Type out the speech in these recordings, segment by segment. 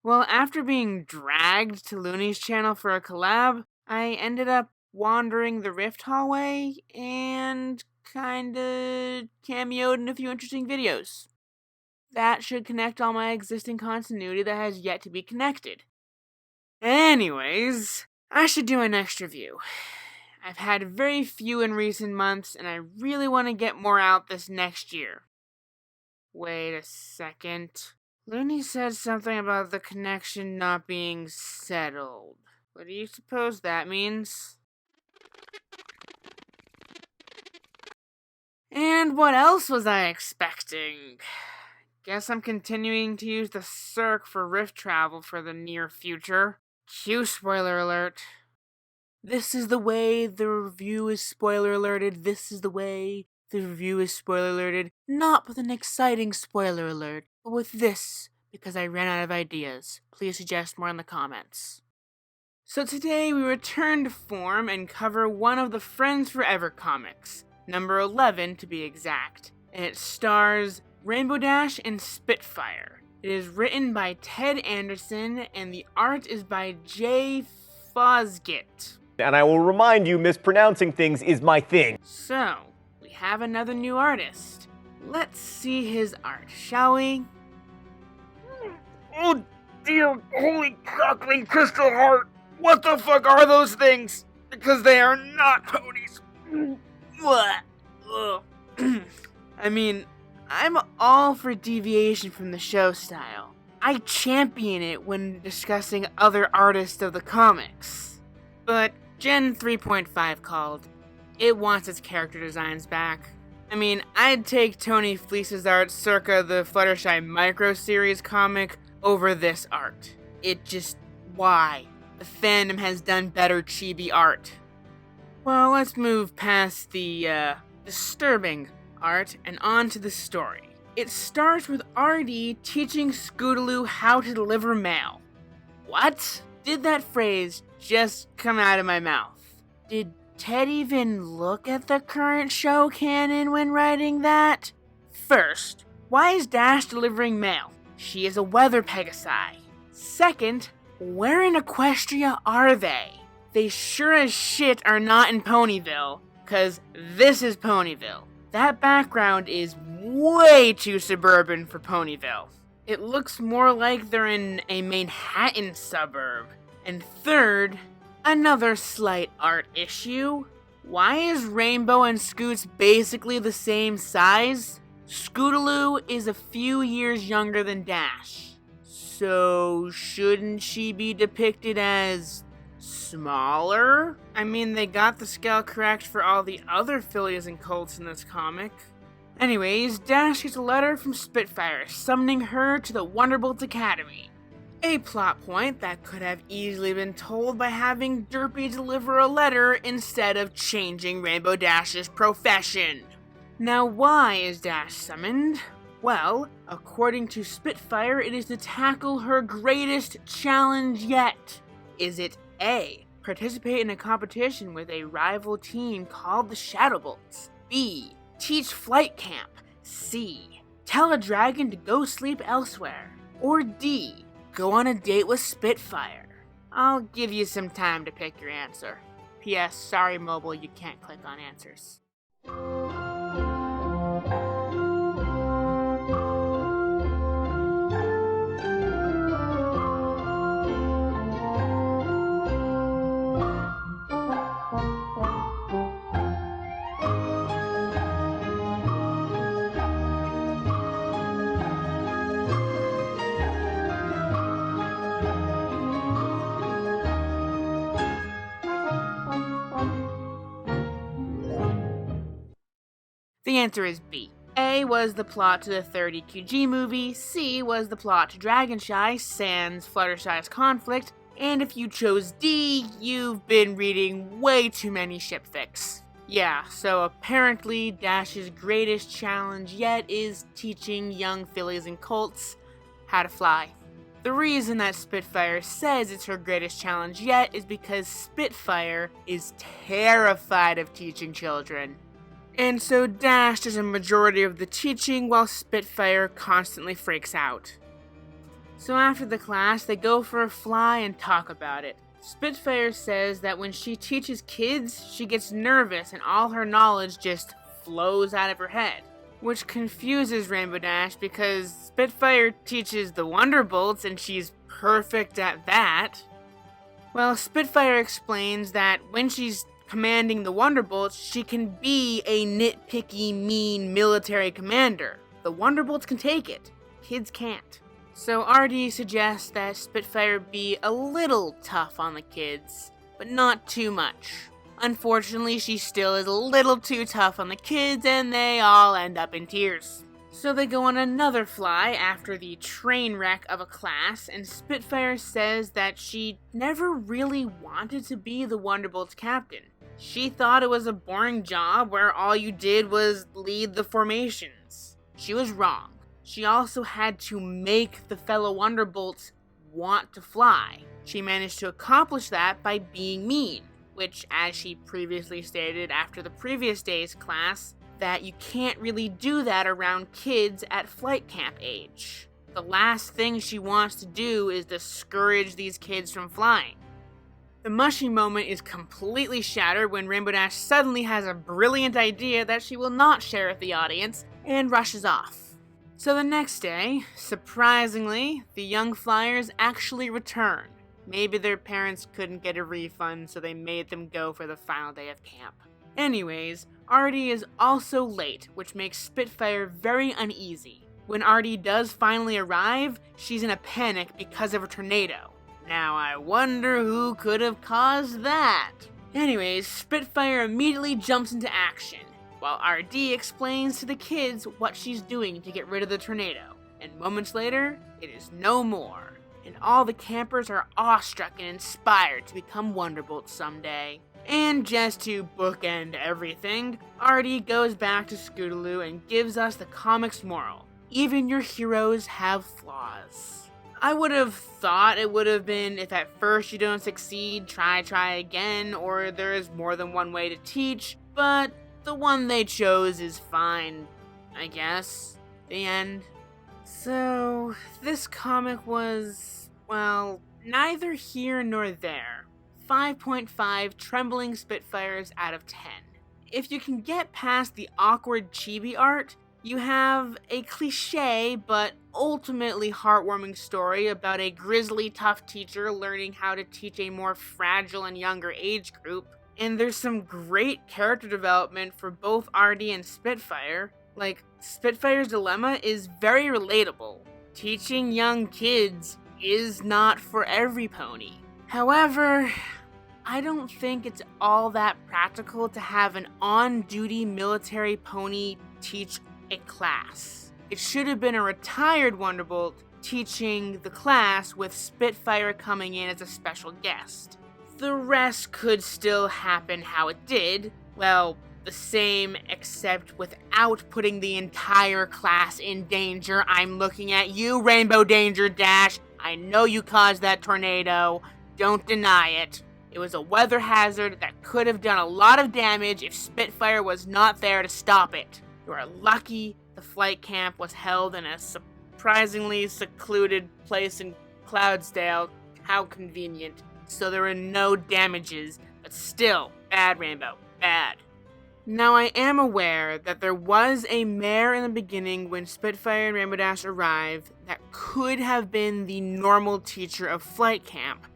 Well, after being dragged to Looney's channel for a collab, I ended up wandering the Rift hallway and kinda cameoed in a few interesting videos. That should connect all my existing continuity that has yet to be connected. Anyways, I should do my next review. I've had very few in recent months, and I really want to get more out this next year. Wait a second. Looney said something about the connection not being settled. What do you suppose that means? And what else was I expecting? Guess I'm continuing to use the Cirque for Rift travel for the near future. Cue spoiler alert. This is the way the review is spoiler alerted. This is the way the review is spoiler alerted. Not with an exciting spoiler alert, but with this, because I ran out of ideas. Please suggest more in the comments. So today we return to form and cover one of the Friends Forever comics, number 11 to be exact, and it stars Rainbow Dash and Spitfire. It is written by Ted Anderson, and the art is by Jay Fosgitt. And I will remind you, mispronouncing things is my thing. So, we have another new artist. Let's see his art, shall we? Oh dear, holy crackling crystal heart! What the fuck are those things? Because they are not ponies. I mean, I'm all for deviation from the show style. I champion it when discussing other artists of the comics. But Gen 3.5 called. It wants its character designs back. I mean, I'd take Tony Fleece's art circa the Fluttershy micro-series comic over this art. Why? The fandom has done better chibi art. Well, let's move past the, disturbing art and on to the story. It starts with RD teaching Scootaloo how to deliver mail. What? Did that phrase just come out of my mouth? Did Ted even look at the current show canon when writing that? First, why is Dash delivering mail? She is a weather Pegasi. Second, where in Equestria are they? They sure as shit are not in Ponyville, cause this is Ponyville. That background is way too suburban for Ponyville. It looks more like they're in a Manhattan suburb. And third, another slight art issue. Why is Rainbow and Scoots basically the same size? Scootaloo is a few years younger than Dash. So shouldn't she be depicted as smaller? I mean, they got the scale correct for all the other Phillies and Colts in this comic. Anyways, Dash gets a letter from Spitfire summoning her to the Wonderbolts Academy. A plot point that could have easily been told by having Derpy deliver a letter instead of changing Rainbow Dash's profession. Now, why is Dash summoned? Well, according to Spitfire, it is to tackle her greatest challenge yet. Is it A, participate in a competition with a rival team called the Shadowbolts? B, teach flight camp? C, tell a dragon to go sleep elsewhere? Or D, go on a date with Spitfire? I'll give you some time to pick your answer. P.S. Sorry, mobile, you can't click on answers. The answer is B. A was the plot to the 30 QG movie, C was the plot to Dragonshy, sans Fluttershy's conflict, and if you chose D, you've been reading way too many shipfics. Yeah, so apparently Dash's greatest challenge yet is teaching young fillies and colts how to fly. The reason that Spitfire says it's her greatest challenge yet is because Spitfire is terrified of teaching children. And so Dash does a majority of the teaching while Spitfire constantly freaks out. So after the class, they go for a fly and talk about it. Spitfire says that when she teaches kids, she gets nervous and all her knowledge just flows out of her head, which confuses Rainbow Dash because Spitfire teaches the Wonderbolts and she's perfect at that. Well, Spitfire explains that when she's commanding the Wonderbolts, she can be a nitpicky, mean military commander. The Wonderbolts can take it. Kids can't. So RD suggests that Spitfire be a little tough on the kids, but not too much. Unfortunately, she still is a little too tough on the kids, and they all end up in tears. So they go on another fly after the train wreck of a class, and Spitfire says that she never really wanted to be the Wonderbolts captain. She thought it was a boring job where all you did was lead the formations. She was wrong. She also had to make the fellow Wonderbolts want to fly. She managed to accomplish that by being mean, which, as she previously stated after the previous day's class, that you can't really do that around kids at flight camp age. The last thing she wants to do is discourage these kids from flying. The mushy moment is completely shattered when Rainbow Dash suddenly has a brilliant idea that she will not share with the audience and rushes off. So the next day, surprisingly, the young flyers actually return. Maybe their parents couldn't get a refund, so they made them go for the final day of camp. Anyways, Artie is also late, which makes Spitfire very uneasy. When Artie does finally arrive, she's in a panic because of a tornado. Now I wonder who could have caused that. Anyways, Spitfire immediately jumps into action, while RD explains to the kids what she's doing to get rid of the tornado. And moments later, it is no more. And all the campers are awestruck and inspired to become Wonderbolts someday. And just to bookend everything, RD goes back to Scootaloo and gives us the comic's moral. Even your heroes have flaws. I would have thought it would have been if at first you don't succeed, try again, or there is more than one way to teach, but the one they chose is fine, I guess. The end. So, this comic was, well, neither here nor there. 5.5 trembling Spitfires out of 10. If you can get past the awkward chibi art, you have a cliche but ultimately heartwarming story about a grisly tough teacher learning how to teach a more fragile and younger age group. And there's some great character development for both RD and Spitfire. Like, Spitfire's dilemma is very relatable. Teaching young kids is not for every pony. However, I don't think it's all that practical to have an on-duty military pony teach a class. It should have been a retired Wonderbolt teaching the class with Spitfire coming in as a special guest. The rest could still happen how it did. Well, the same, except without putting the entire class in danger. I'm looking at you, Rainbow Danger Dash. I know you caused that tornado. Don't deny it. It was a weather hazard that could have done a lot of damage if Spitfire was not there to stop it. You are lucky the flight camp was held in a surprisingly secluded place in Cloudsdale. How convenient. So there were no damages, but still, bad Rainbow, bad. Now I am aware that there was a mare in the beginning when Spitfire and Rainbow Dash arrived that could have been the normal teacher of flight camp.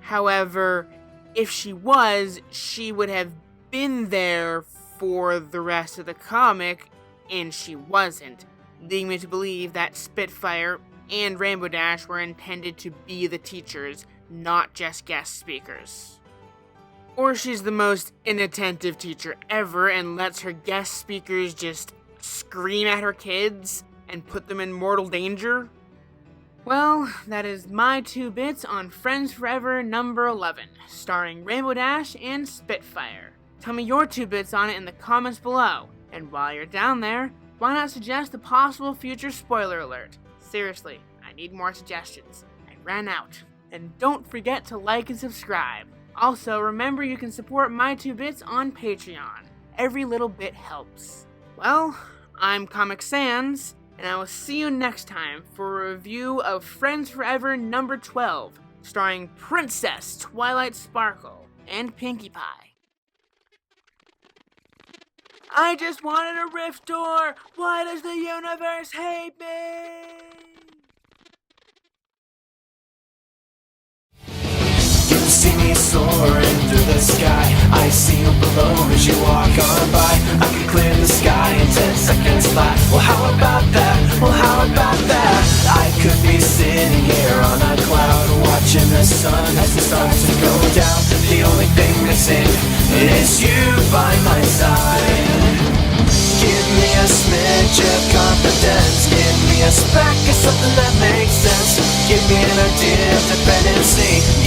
However, if she was, she would have been there for the rest of the comic, and she wasn't, leading me to believe that Spitfire and Rainbow Dash were intended to be the teachers, not just guest speakers. Or she's the most inattentive teacher ever and lets her guest speakers just scream at her kids and put them in mortal danger. Well, that is my 2 bits on Friends Forever number 11, starring Rainbow Dash and Spitfire. Tell me your 2 bits on it in the comments below. And while you're down there, why not suggest a possible future spoiler alert? Seriously, I need more suggestions. I ran out. And don't forget to like and subscribe. Also, remember you can support my 2 bits on Patreon. Every little bit helps. Well, I'm Comic Sans, and I will see you next time for a review of Friends Forever number 12, starring Princess Twilight Sparkle and Pinkie Pie. I just wanted a rift door! Why does the universe hate me? You see me soaring through the sky. I see you below as you walk on by. I can clear the sky in 10 seconds flat. Well, how about that? Well, how about that? I could be sitting here on a cloud, watching the sun as it starts to go down. The only thing missing is you by my side. Give me a smidge of confidence. Give me a speck of something that makes sense. Give me an idea of dependency.